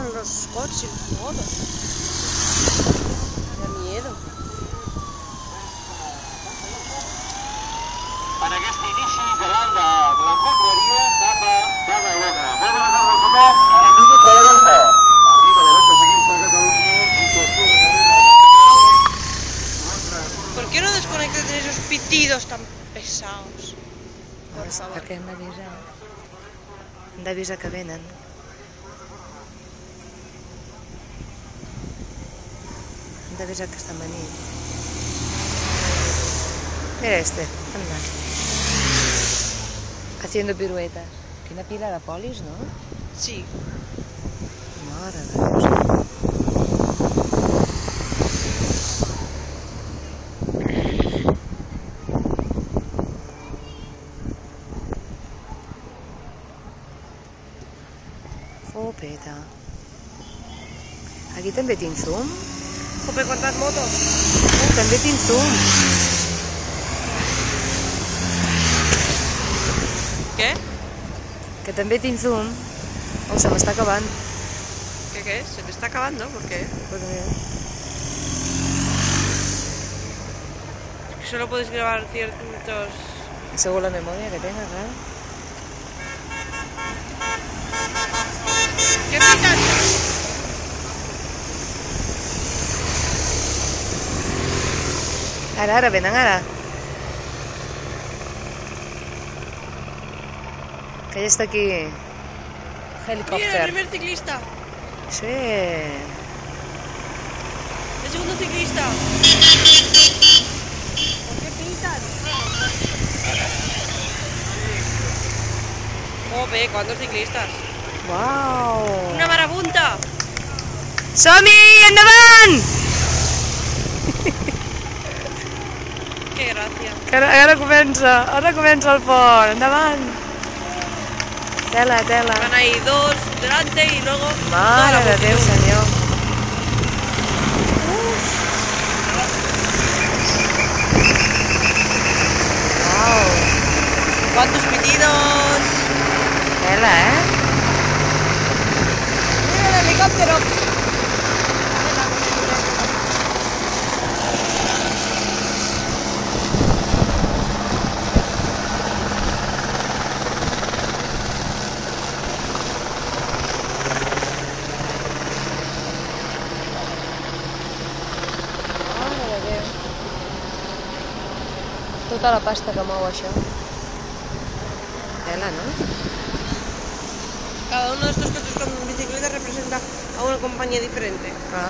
pasan los coches, todo. Da miedo. En aquest inici de l'any de l'emporteria cap a Badalona. Molt bona tarda a tothom. Benvinguts a Badalona. Arriba de l'Alta Ciclista de Catalunya. ¿Por qué no desconectas de esos pitidos tan pesados? Por favor. Perquè hem d'avisar. Hem d'avisar que venen. Hem d'avisar que estan venint. Mira este, anda. Haciendo piruetas. Quina pila de polis, no? Sí. Mare de Déu. Fopeta. Aquí també tinc zoom. Jope, ¿cuántas motos? També tinc zoom. ¿Qué? Que també tinc zoom. Oh, se m'està acabant. ¿Qué? ¿Se te está acabando? ¿Por qué? Solo puedes grabar ciertos... Según la memoria que tengas, claro. ¿Qué pitas? Ara, venen ara. Que ja està aquí. Mira, el Helicòpter. primer ciclista. Sí. El segundo ciclista. ¿Por qué pitan? Jope, ¿cuántos ciclistas? Uau. ¡Una marabunta! Som-hi! Endavant! ¡Qué gracia! Que ara comença el pont. Endavant! Tela, tela. Van ahí dos delante y luego... Mare de Déu, senyor. Uau. ¿Cuántos pitidos? Tela, ¡Mira el helicóptero! Tota la pasta que mou això. Tela, no? Cada uno de estos coches con bicicleta representa a una compañía diferente. Ah.